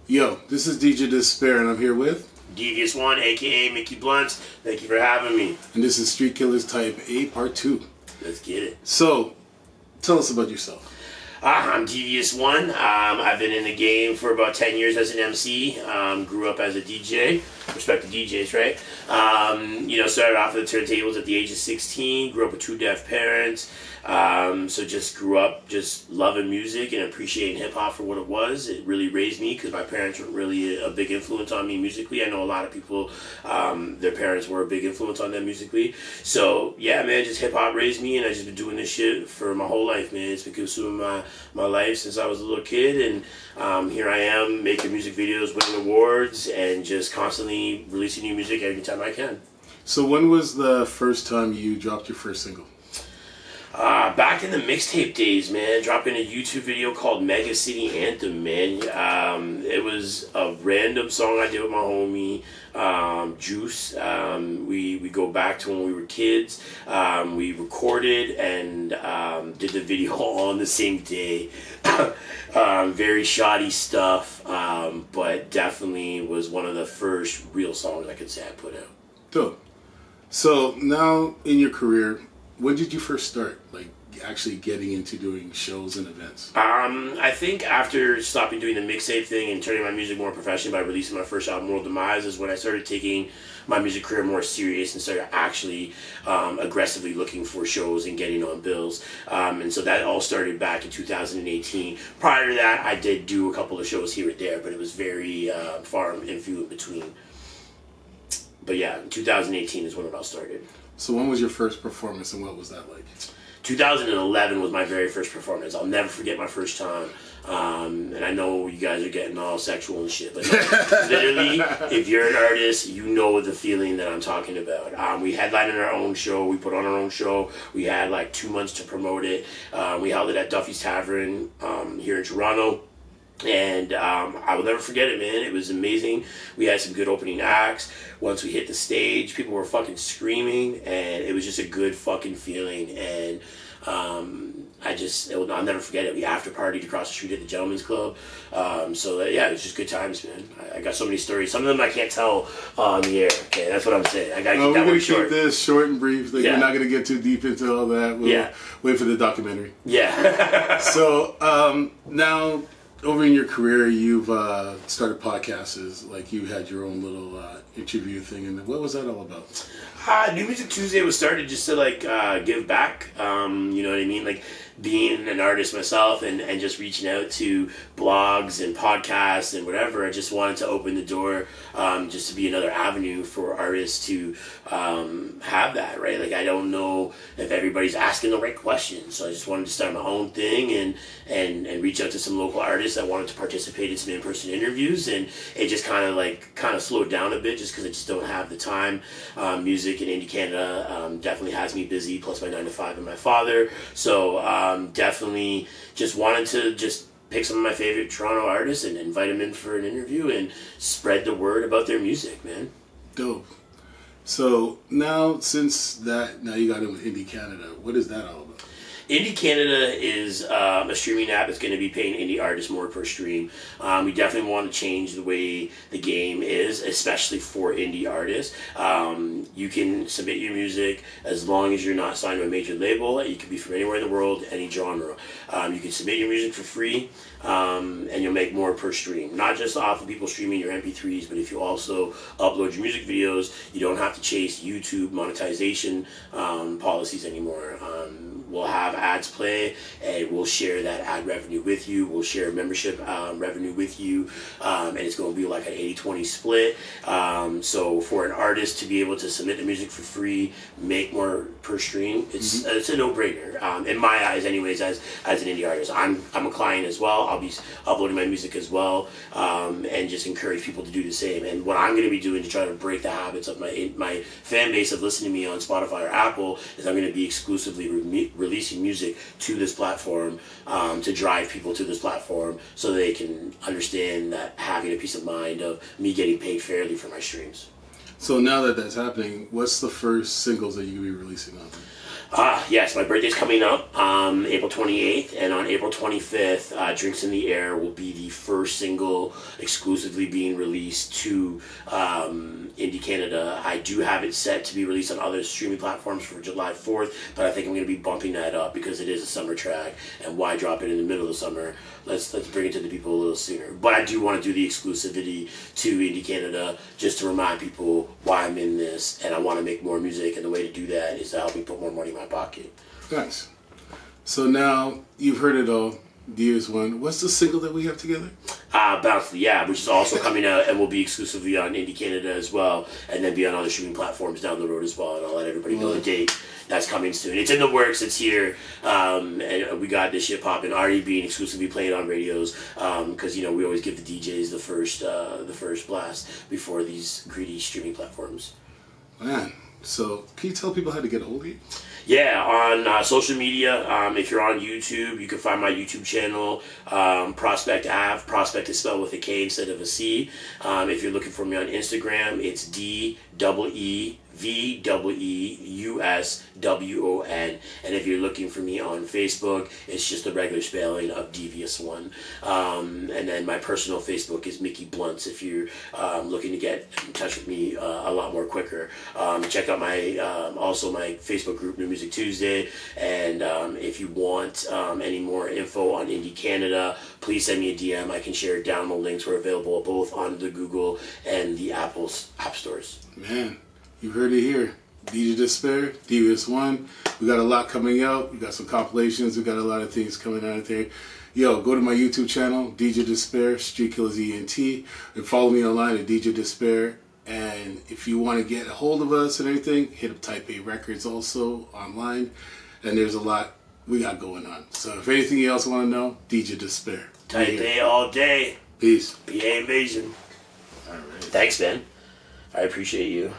Yo, this is DJ Disspare, and I'm here with Devious One, aka Mickey Blunts. Thank you for having me. And this is Streetkillaz Type A Part 2. Let's get it. So, tell us about yourself. I'm Devious One. I've been in the game for about 10 years as an MC. Grew up as a DJ. Respect the DJs, right? Started off at the turntables at the age of 16. Grew up with two deaf parents. So just grew up just loving music and appreciating hip-hop for what it was. It really raised me because my parents were really a big influence on me musically. I know a lot of people, their parents were a big influence on them musically. So, yeah, man, just hip-hop raised me, and I've just been doing this shit for my whole life, man. It's been consuming my life since I was a little kid, and here I am making music videos, winning awards, and just constantly releasing new music every time I can. So when was the first time you dropped your first single? Back in the mixtape days, man, dropping a YouTube video called Mega City Anthem, man. It was a random song I did with my homie, Juice. We go back to when we were kids. We recorded and did the video all on the same day. Very shoddy stuff, but definitely was one of the first real songs I could say I put out. Dope. So now in your career, when did you first start, actually getting into doing shows and events? I think after stopping doing the mixtape thing and turning my music more professional by releasing my first album, World Demise, is when I started taking my music career more serious and started actually aggressively looking for shows and getting on bills. And so that all started back in 2018. Prior to that, I did do a couple of shows here and there, but it was very far and few in between. But yeah, 2018 is when it all started. So when was your first performance and what was that like? 2011 was my very first performance. I'll never forget my first time. And I know you guys are getting all sexual and shit, but no, literally, if you're an artist, you know the feeling that I'm talking about. We headlined in our own show. We put on our own show. We had like 2 months to promote it. We held it at Duffy's Tavern here in Toronto. And I will never forget it, man. It was amazing. We had some good opening acts. Once we hit the stage, people were fucking screaming, and it was just a good fucking feeling. And I'll never forget it. We after partied across the street at the Gentleman's Club. Yeah, it was just good times, man. I got so many stories. Some of them I can't tell on the air. Okay, that's what I'm saying. I gotta keep that one short. We're gonna keep this short and brief. We're not gonna get too deep into all that. We'll wait for the documentary. Yeah. So now, over in your career, you've started podcasts. Like you had your own little interview thing, and what was that all about? New Music Tuesday was started just to give back. You know what I mean? Like being an artist myself and just reaching out to blogs and podcasts and whatever. I just wanted to open the door just to be another avenue for artists to have that, right? Like I don't know if everybody's asking the right questions, so I just wanted to start my own thing and reach out to some local artists that wanted to participate in some in-person interviews, and it just kind of slowed down a bit just because I just don't have the time. Music in Indie Canada definitely has me busy, plus my 9 to 5 and my father, so definitely just wanted to just pick some of my favorite Toronto artists and invite them in for an interview and spread the word about their music, man. Dope. So now you got in with Indie Canada. What is that all about? Indie Canada is a streaming app that's going to be paying indie artists more per stream. We definitely want to change the way the game is, especially for indie artists. You can submit your music as long as you're not signed to a major label. You can be from anywhere in the world, any genre. You can submit your music for free, and you'll make more per stream. Not just off of people streaming your MP3s, but if you also upload your music videos, you don't have to chase YouTube monetization policies anymore. We'll have ads play, and we'll share that ad revenue with you. We'll share membership revenue with you, and it's going to be like an 80-20 split. So for an artist to be able to submit the music for free, make more per stream, it's a no-brainer. In my eyes, anyways, as an indie artist. I'm a client as well. I'll be uploading my music as well, and just encourage people to do the same. And what I'm going to be doing to try to break the habits of my fan base of listening to me on Spotify or Apple is I'm going to be exclusively releasing music to this platform to drive people to this platform so they can understand that having a peace of mind of me getting paid fairly for my streams. So now that that's happening, what's the first singles that you'll be releasing on? Yes, my birthday's coming up, April 28th, and on April 25th, Drinks in the Air will be the first single exclusively being released to Indie Canada. I do have it set to be released on other streaming platforms for July 4th, but I think I'm going to be bumping that up because it is a summer track, and why drop it in the middle of the summer? Let's bring it to the people a little sooner. But I do want to do the exclusivity to Indie Canada just to remind people why I'm in this, and I want to make more music, and the way to do that is to help me put more money in my pocket. Nice. So now you've heard it all. Devious one. What's the single that we have together? Bounce, yeah, which is also coming out and will be exclusively on Indie Canada as well, and then be on other streaming platforms down the road as well. And I'll let everybody know the date. That's coming soon. It's in the works. It's here, and we got this shit popping. Already being exclusively played on radios, because we always give the DJs the first blast before these greedy streaming platforms. Man, so can you tell people how to get a hold of you? Yeah, on social media. If you're on YouTube, you can find my YouTube channel, Prospect Ave. Prospect is spelled with a K instead of a C. If you're looking for me on Instagram, it's DEEVEEUSWON. And if you're looking for me on Facebook, it's just the regular spelling of Devious One. And then my personal Facebook is Mickey Blunts if you're looking to get in touch with me a lot more quicker. Check out my also my Facebook group, New Music Tuesday. And if you want any more info on Indie Canada, please send me a DM. I can share download links. We're available both on the Google and the Apple app stores. Man, you heard it here. DJ Disspare, Devious One. We got a lot coming out. We got some compilations. We got a lot of things coming out there. Yo, go to my YouTube channel, DJ Disspare, Streetkillaz ENT, and follow me online at DJ Disspare. And if you want to get a hold of us and everything, hit up Type A Records also online. And there's a lot we got going on. So if anything else you want to know, DJ Disspare. Type A all day. Peace. PA Invasion. All right. Thanks, man. I appreciate you.